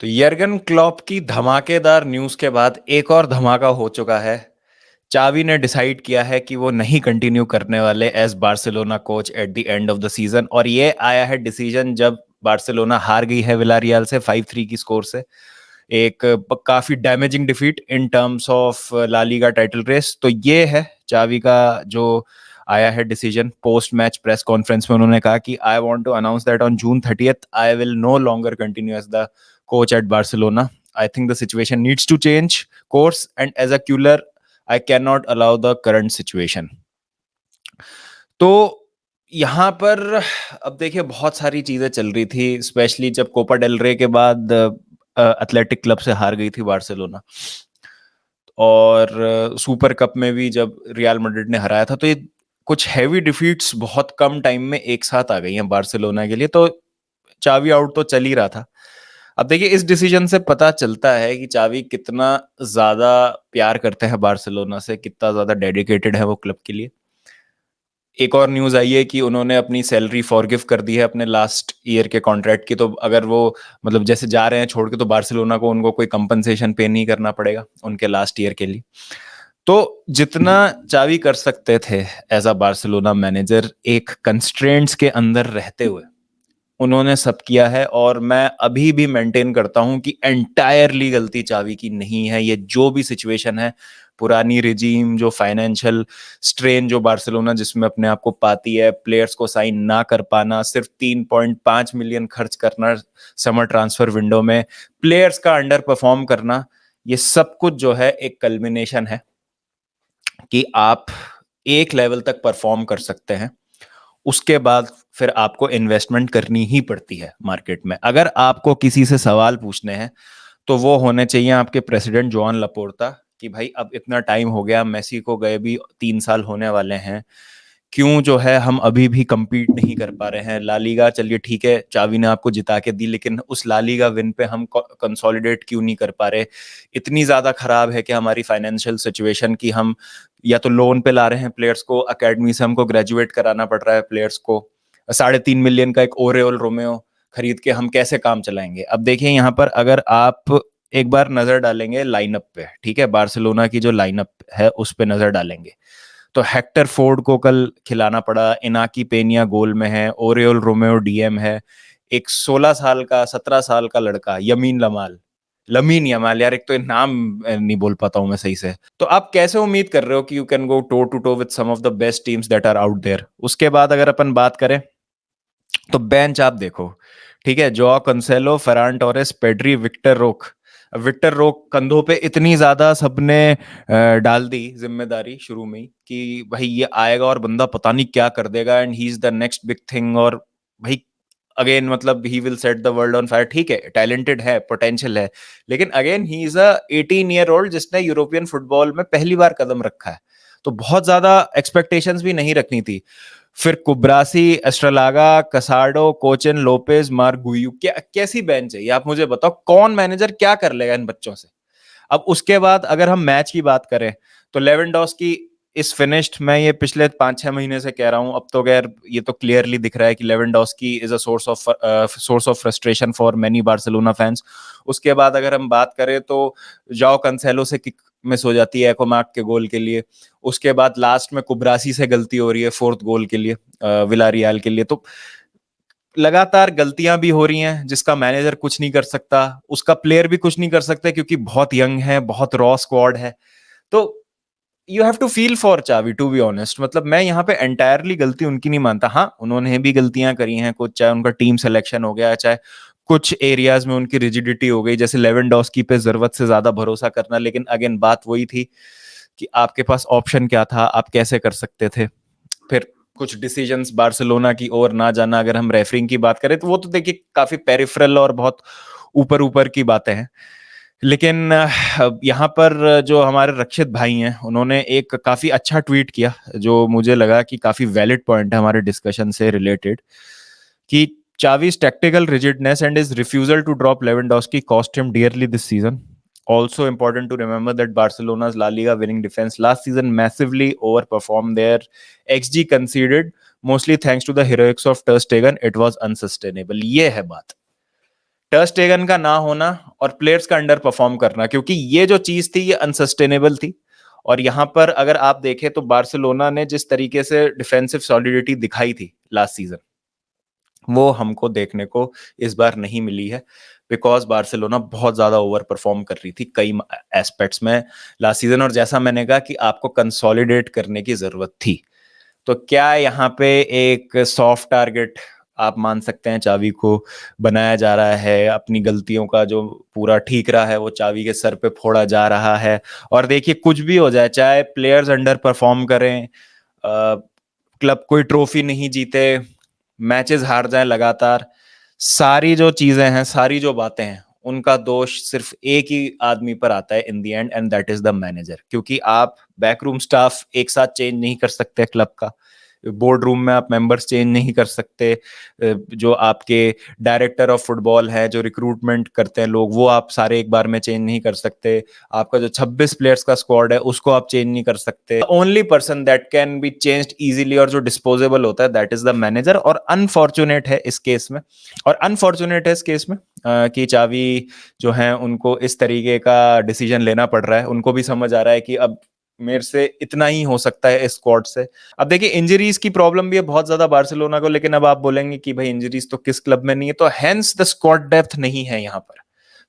तो Jurgen Klopp की धमाकेदार न्यूज़ के बाद एक और धमाका हो चुका है। चावी ने डिसाइड किया है कि वो नहीं कंटिन्यू करने वाले as Barcelona coach at the end of the season, और ये आया है डिसीजन जब बार्सिलोना हार गई है विलारियल से 5-3 की स्कोर से। एक काफी damaging defeat in terms of La Liga title race. तो ये है चावी का जो आया है decision. Post match press conference में उन्होंने कहा कि I want to announce that on June 30th I will no longer continue as the coach at Barcelona. I think the situation needs to change course, and as a Kühler, I cannot allow the current situation. तो यहाँ पर अब देखिए बहुत सारी चीजें चल रही थी, स्पेशली जब कोपा डेल रे के बाद एथलेटिक क्लब से हार गई थी बार्सिलोना, और सुपर कप में भी जब रियल मैड्रिड ने हराया था। तो ये कुछ हैवी डिफीट्स बहुत कम टाइम में एक साथ आ गई हैं बार्सिलोना के लिए। तो चावी आउट तो चल ही रहा था। अब देखिए इस डिसीजन से पता चलता है कि चावी कितना ज्यादा प्यार करते हैं बार्सिलोना से, कितना ज्यादा डेडिकेटेड है वो क्लब के लिए। एक और न्यूज आई है कि उन्होंने अपनी सैलरी फॉरगिव कर दी है अपने लास्ट ईयर के कॉन्ट्रैक्ट की। तो अगर वो मतलब जैसे जा रहे हैं छोड़ के, तो बार्सिलोना को उनको कोई कंपनसेशन पे नहीं करना पड़ेगा उनके लास्ट ईयर के लिए। तो जितना चावी कर सकते थे एज अ बार्सिलोना मैनेजर एक कंस्ट्रेंट्स के अंदर रहते हुए, उन्होंने सब किया है। और मैं अभी भी मेंटेन करता हूं कि एंटायरली गलती चावी की नहीं है। ये जो भी सिचुएशन है, पुरानी रिजीम, जो फाइनेंशियल स्ट्रेन जो बार्सिलोना जिसमें अपने आप को पाती है, प्लेयर्स को साइन ना कर पाना, सिर्फ 3.5 मिलियन खर्च करना समर ट्रांसफर विंडो में, प्लेयर्स का अंडर परफॉर्म करना, ये सब कुछ जो है एक कल्मिनेशन है कि आप एक लेवल तक परफॉर्म कर सकते हैं, उसके बाद फिर आपको इन्वेस्टमेंट करनी ही पड़ती है मार्केट में। अगर आपको किसी से सवाल पूछने हैं तो वो होने चाहिए आपके प्रेसिडेंट जोआन लपोर्ता कि भाई अब इतना टाइम हो गया, मेसी को गए भी 3 साल होने वाले हैं, क्यों जो है हम अभी भी compete नहीं कर पा रहे हैं। ला लीगा चलिए ठीक है, चावी ने आपको जिता के दी, लेकिन उस ला लीगा विन पे हम कंसोलिडेट क्यों नहीं कर पा रहे। इतनी ज्यादा खराब है कि हमारी फाइनेंशियल सिचुएशन की हम या तो लोन पे ला रहे हैं प्लेयर्स को, अकेडमी से हमको ग्रेजुएट कराना पड़ रहा है प्लेयर्स को, 3.5 मिलियन का एक ओरेओल रोमेओ खरीद के हम कैसे काम चलाएंगे। अब देखिए यहाँ पर अगर आप एक बार नजर डालेंगे लाइनअप पे, ठीक है, बार्सिलोना की जो लाइनअप है उस पे नजर डालेंगे, तो हेक्टर फोर्ड को कल खिलाना पड़ा, इनाकी पेनिया गोल में है, ओरियोल रोमेओ डीएम है, एक 16 साल का 17 साल का लड़का लमीन यमाल, यार एक तो नाम नहीं बोल पाता हूं मैं सही से। तो आप कैसे उम्मीद कर रहे हो कि you can go toe to toe with some of the best teams that are out there. उसके बाद अगर अपन बात करें तो बेंच आप देखो, ठीक है, जोआ कंसेलो, फरान टोरेस, पेड्री, विक्टर रोक कंधों पे इतनी ज्यादा सबने डाल दी जिम्मेदारी शुरू में ही कि भाई ये आएगा और बंदा पता नहीं क्या कर देगा, and he is the next big thing. और भाई अगेन मतलब he will set the world on fire. ठीक है, टैलेंटेड है, पोटेंशियल है, लेकिन again he is a 18 year old जिसने यूरोपियन फुटबॉल में पहली बार कदम रखा है। तो बहुत ज्यादा एक्सपेक्टेशंस भी नहीं रखनी थी। फिर कुब्रासी, एस्ट्रलागा, कसाडो, कोचन, लोपेज, मार्गुयू, क्या कैसी बेंच है ये, आप मुझे बताओ कौन मैनेजर क्या कर लेगा इन बच्चों से। अब उसके बाद अगर हम मैच की बात करें तो लेवेंडोस्की इस फिनिश्ड। मैं ये पिछले 5-6 महीने से कह रहा हूं, अब तो गैर ये तो क्लियरली दिख रहा है कि Lewandowski is a source of frustration for many Barcelona fans. उसके बाद अगर हम बात करें तो जाओ कंसेलो से किक मिस हो जाती है एकोमार्क के गोल के लिए। उसके बाद लास्ट में कुब्रासी से गलती हो रही है फोर्थ गोल के लिए विलारियल के लिए। तो लगातार गलतियां भी हो रही हैं जिसका मैनेजर कुछ नहीं कर सकता, उसका प्लेयर भी कुछ नहीं कर सकता क्योंकि बहुत यंग है, बहुत रॉ स्क्वाड है। तो you have to feel for Xavi, to be honest. मतलब मैं यहाँ पे एंटायरली गलती उनकी नहीं मानता, हाँ उन्होंने भी गलतियां करी हैं कुछ, चाहे उनका टीम सिलेक्शन हो गया, चाहे कुछ एरियाज में उनकी रिजिडिटी हो गई, जैसे लेवेंडोस्की पे जरूरत से ज्यादा भरोसा करना। लेकिन अगेन बात वही थी कि आपके पास ऑप्शन क्या था, आप कैसे कर सकते थे। फिर कुछ डिसीजंस बार्सिलोना की ओर ना जाना, अगर हम रेफरिंग की बात करें तो वो तो देखिए काफी पेरिफेरल और बहुत ऊपर ऊपर की बातें हैं। लेकिन यहाँ पर जो हमारे रक्षित भाई हैं उन्होंने एक काफी अच्छा ट्वीट किया जो मुझे लगा कि काफी वैलिड पॉइंट है हमारे डिस्कशन से रिलेटेड, कि Xavi's tactical rigidness and his refusal to drop Lewandowski cost him dearly this season. Also important to remember that Barcelona's La Liga winning defense last season massively overperformed their XG conceded, mostly thanks to the heroics of Ter Stegen. It was unsustainable. ये है बात टर स्टेगन का ना होना और players का under perform करना, क्योंकि ये जो चीज थी ये अनसस्टेनेबल थी। और यहां पर अगर आप देखें तो बार्सिलोना ने जिस तरीके से डिफेंसिव सॉलिडिटी दिखाई थी लास्ट सीजन, वो हमको देखने को इस बार नहीं मिली है, बिकॉज बार्सिलोना बहुत ज्यादा ओवर परफॉर्म कर रही थी कई एस्पेक्ट्स में लास्ट सीजन। और जैसा मैंने कहा कि आपको कंसोलिडेट करने की जरूरत थी, तो क्या यहाँ पे एक सॉफ्ट टारगेट आप मान सकते हैं चावी को बनाया जा रहा है? अपनी गलतियों का जो पूरा ठीक रहा है वो चावी के सर पे फोड़ा जा रहा है। और देखिए कुछ भी हो जाए, चाहे प्लेयर्स अंडर परफॉर्म करें, क्लब कोई ट्रॉफी नहीं जीते, मैचेस हार जाए लगातार, सारी जो चीजें हैं, सारी जो बातें हैं, उनका दोष सिर्फ एक ही आदमी पर आता है in the end, and that is the manager. क्योंकि आप बैकरूम स्टाफ एक साथ चेंज नहीं कर सकते क्लब का, बोर्ड रूम में आप मेंबर्स चेंज नहीं कर सकते, जो आपके डायरेक्टर ऑफ फुटबॉल है, जो रिक्रूटमेंट करते हैं लोग, वो आप सारे एक बार में चेंज नहीं कर सकते, आपका जो 26 प्लेयर्स का स्क्वाड है उसको आप चेंज नहीं कर सकते। Only person that can be changed easily और जो डिस्पोजेबल होता है दैट इज द मैनेजर। और अनफॉर्चुनेट है इस केस में, और अनफॉर्चुनेट है इस केस में कि चावी जो है उनको इस तरीके का डिसीजन लेना पड़ रहा है। उनको भी समझ आ रहा है कि अब मेरे से इतना ही हो सकता है इस स्क्वाड से। अब देखिए इंजरीज की प्रॉब्लम भी है बहुत ज्यादा बार्सिलोना को, लेकिन अब आप बोलेंगे कि भाई इंजरीज तो किस क्लब में नहीं है, तो हेंस द स्क्वाड डेप्थ नहीं है यहाँ पर।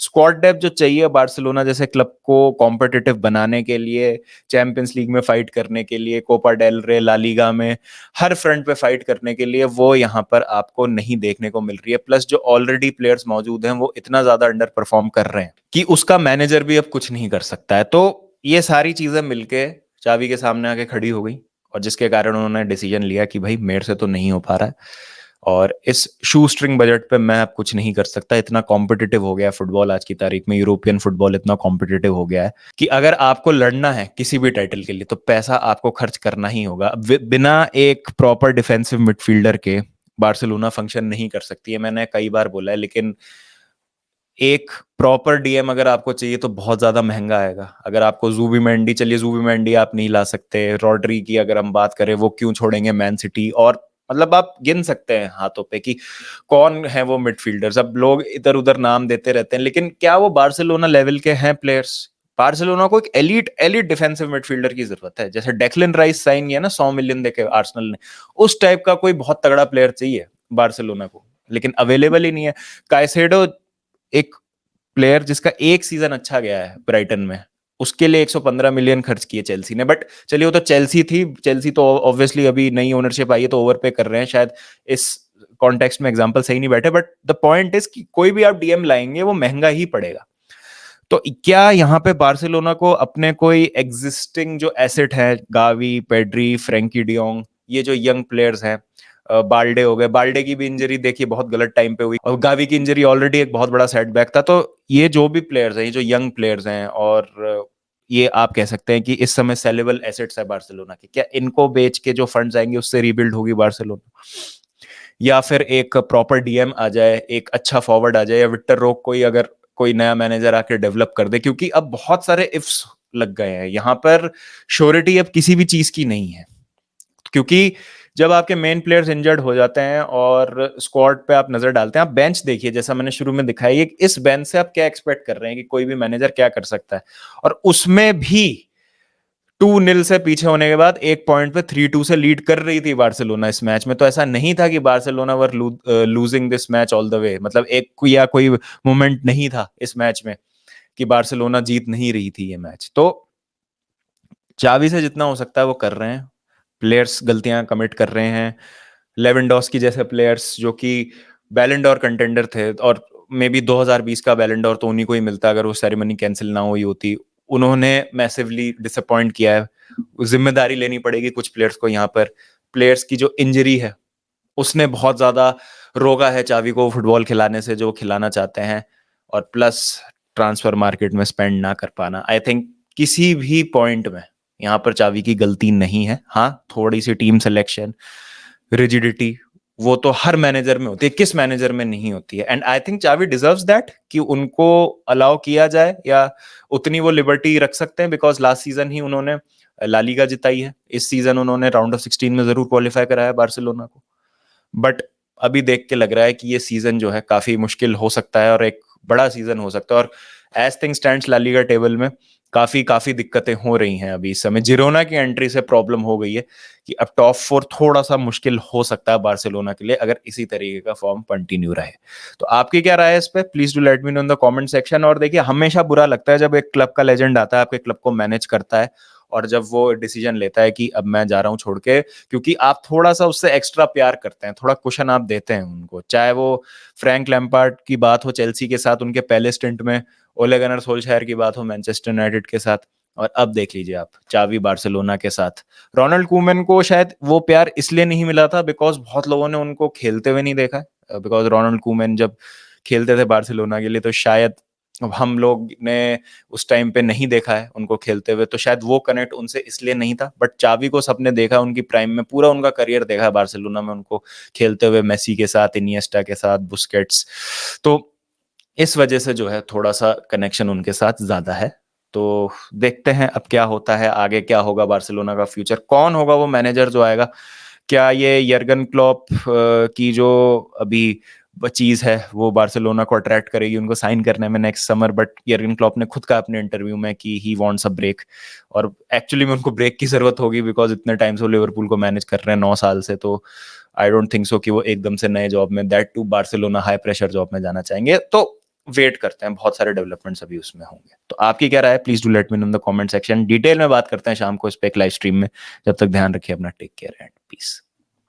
स्क्वाड डेप्थ जो चाहिए बार्सिलोना जैसे क्लब को कॉम्पिटिटिव बनाने के लिए, चैंपियंस लीग में फाइट करने के लिए, कोपा डेल रे, ला लीगा में हर फ्रंट पे फाइट करने के लिए, वो यहाँ पर आपको नहीं देखने को मिल रही है। प्लस जो ऑलरेडी प्लेयर्स मौजूद हैं वो इतना ज्यादा अंडर परफॉर्म कर रहे हैं कि उसका मैनेजर भी अब कुछ नहीं कर सकता है। तो ये सारी चीजें मिलके चावी के सामने आके खड़ी हो गई, और जिसके कारण उन्होंने डिसीजन लिया कि भाई मेरे से तो नहीं हो पा रहा है, और इस शू स्ट्रिंग बजट पे मैं अब कुछ नहीं कर सकता। इतना कॉम्पिटिटिव हो गया फुटबॉल आज की तारीख में, यूरोपियन फुटबॉल इतना कॉम्पिटिटिव हो गया है कि अगर आपको लड़ना है किसी भी टाइटल के लिए तो पैसा आपको खर्च करना ही होगा। बिना एक प्रॉपर डिफेंसिव मिडफील्डर के बार्सिलोना फंक्शन नहीं कर सकती है, मैंने कई बार बोला है। लेकिन एक प्रॉपर डीएम अगर आपको चाहिए तो बहुत ज्यादा महंगा आएगा। अगर आपको जूबीमेंडी, चलिए जूबीमेंडी आप नहीं ला सकते, रॉड्री की अगर हम बात करें वो क्यों छोड़ेंगे मैन सिटी, और मतलब आप गिन सकते हैं हाथों पे कि कौन है वो मिडफील्डर्स। अब लोग इधर उधर नाम देते रहते हैं, लेकिन क्या वो बार्सिलोना लेवल के हैं प्लेयर्स? बार्सिलोना को एक एलीट एलीट डिफेंसिव मिडफील्डर की जरूरत है। जैसे डेक्लन राइस साइन किया ना 100 मिलियन देके आर्सेनल ने, उस टाइप का कोई बहुत तगड़ा प्लेयर चाहिए बार्सिलोना को, लेकिन अवेलेबल ही नहीं है। काइसेडो एक प्लेयर जिसका एक सीजन अच्छा गया है ब्राइटन में, उसके लिए 115 मिलियन खर्च किए चेल्सी ने। बट चलिए वो तो चेल्सी थी, चेल्सी तो ऑब्वियसली अभी नई ओनरशिप आई है तो ओवर पे कर रहे हैं शायद, इस कॉन्टेक्स्ट में एग्जांपल सही नहीं बैठे। बट द पॉइंट इज कि कोई भी आप डीएम लाएंगे वो महंगा ही पड़ेगा। तो क्या यहाँ पे बार्सिलोना को अपने कोई एग्जिस्टिंग जो एसेट है, गावी, पेड्री, फ्रेंकी डियोंग, ये जो यंग प्लेयर्स हैं, बाल्डे हो गए, बाल्डे की भी इंजरी देखिए बहुत गलत टाइम पे हुई, और गावी की इंजरी ऑलरेडी एक बहुत बड़ा सेटबैक था। तो ये जो भी प्लेयर्स हैं, ये जो यंग प्लेयर्स हैं, और ये आप कह सकते हैं कि इस समय सेलेबल एसेट्स है बार्सिलोना के, क्या इनको बेच के जो फंड्स आएंगे उससे रीबिल्ड होगी बार्सिलोना? या फिर एक प्रॉपर डीएम आ जाए, एक अच्छा फॉरवर्ड आ जाए, या विक्टर रोक कोई अगर कोई नया मैनेजर आके डेवलप कर दे? क्योंकि अब बहुत सारे इफ्स लग गए हैं यहाँ पर, श्योरिटी अब किसी भी चीज की नहीं है। क्योंकि जब आपके मेन प्लेयर्स इंजर्ड हो जाते हैं और स्क्वाड पे आप नजर डालते हैं, आप बेंच देखिए, जैसा मैंने शुरू में दिखाया, इस बेंच से आप क्या एक्सपेक्ट कर रहे हैं कि कोई भी मैनेजर क्या कर सकता है? और उसमें भी 2-0 से पीछे होने के बाद एक पॉइंट पे 3-2 से लीड कर रही थी बार्सिलोना इस मैच में। तो ऐसा नहीं था कि Barcelona were losing this match all the way, मतलब एक या कोई मोमेंट नहीं था इस मैच में कि बार्सिलोना जीत नहीं रही थी ये मैच। तो चावी से जितना हो सकता है वो कर रहे हैं, प्लेयर्स गलतियां कमिट कर रहे हैं। लेवेंडोस्की जैसे प्लेयर्स जो कि बैलन डोर कंटेंडर थे, और मे बी 2020 का बैलन डोर तो उन्हीं को ही मिलता अगर वो सेरेमनी कैंसिल ना हुई होती, उन्होंने मैसिवली डिसअपॉइंट किया है। जिम्मेदारी लेनी पड़ेगी कुछ प्लेयर्स को यहाँ पर। प्लेयर्स की जो इंजरी है उसने बहुत ज्यादा रोका है चावी को फुटबॉल खिलाने से जो वो खिलाना चाहते हैं। और प्लस ट्रांसफर मार्केट में स्पेंड ना कर पाना, आई थिंक किसी भी पॉइंट में यहाँ पर चावी की गलती नहीं है। हाँ, थोड़ी सी टीम सिलेक्शन, रिजिडिटी, वो तो हर मैनेजर में होती है, किस मैनेजर में नहीं होती है? एंड आई थिंक चावी डिजर्व्स दैट कि उनको अलाउ किया जाए, या उतनी वो लिबर्टी रख सकते हैं, बिकॉज लास्ट सीजन ही उन्होंने ला लीगा जिताई है, इस सीजन उन्होंने राउंड ऑफ 16 में जरूर क्वालिफाई कराया बार्सिलोना को। बट अभी देख के लग रहा है कि ये सीजन जो है काफी मुश्किल हो सकता है और एक बड़ा सीजन हो सकता है। और as thing stands La Liga table में काफी काफी दिक्कतें हो रही हैं अभी इस समय। जिरोना की एंट्री से प्रॉब्लम हो गई है कि अब टॉप 4 थोड़ा सा मुश्किल हो सकता है बार्सिलोना के लिए अगर इसी तरीके का फॉर्म कंटिन्यू रहे। तो आपकी क्या राय है इस पे? Please do let me know in the comment section. और देखिए, हमेशा बुरा लगता है जब एक क्लब का लेजेंड आता है, आपके क्लब को मैनेज करता है और जब वो डिसीजन लेता है कि अब मैं जा रहा हूं छोड़ के, क्योंकि आप थोड़ा सा उससे एक्स्ट्रा प्यार करते हैं, थोड़ा कुशन आप देते हैं उनको। चाहे वो फ्रैंक लैम्पार्ड की बात हो चेल्सी के साथ उनके पहले स्टिंट में, ओले गनर सोल्शरायर की बात हो मैनचेस्टर यूनाइटेड के साथ, और अब देख लीजिए आप चावी बार्सिलोना के साथ। रोनाल्ड कूमन को शायद वो प्यार इसलिए नहीं मिला था बिकॉज बहुत लोगों ने उनको खेलते हुए नहीं देखा है। बिकॉज रोनाल्ड कूमन जब खेलते थे बार्सिलोना के लिए तो शायद हम लोग ने उस टाइम पे नहीं देखा है उनको खेलते हुए, तो शायद वो कनेक्ट उनसे इसलिए नहीं था। बट चावी को सबने देखा उनकी प्राइम में, पूरा उनका करियर देखा है बार्सिलोना में उनको खेलते हुए, मेसी के साथ, इनिएस्टा के साथ, बुस्केट्स। तो इस वजह से जो है थोड़ा सा कनेक्शन उनके साथ ज्यादा है। तो देखते हैं अब क्या होता है आगे, क्या होगा बार्सिलोना का फ्यूचर, कौन होगा वो मैनेजर जो आएगा। क्या ये यर्गन क्लॉप की जो अभी चीज है वो बार्सिलोना को अट्रैक्ट करेगी उनको साइन करने में next summer? But Jurgen Klopp ने खुद कहा अपने इंटरव्यू में कि ही वांट्स अ ब्रेक, और एक्चुअली में उनको ब्रेक की जरूरत होगी बिकॉज इतने टाइम से वो लिवरपूल को मैनेज कर रहे हैं 9 साल से। तो आई डोंट थिंक सो कि वो एकदम से नए जॉब में, that to Barcelona high pressure job में जाना चाहेंगे। तो वेट करते हैं, बहुत सारे डेवलपमेंट्स अभी उसमें होंगे। तो आपकी क्या राय है? Please do let me know in the comment section. Detail में बात करते हैं शाम को इस पे एक लाइव स्ट्रीम में। जब तक ध्यान रखिए अपना, टेक केयर एंड पीस।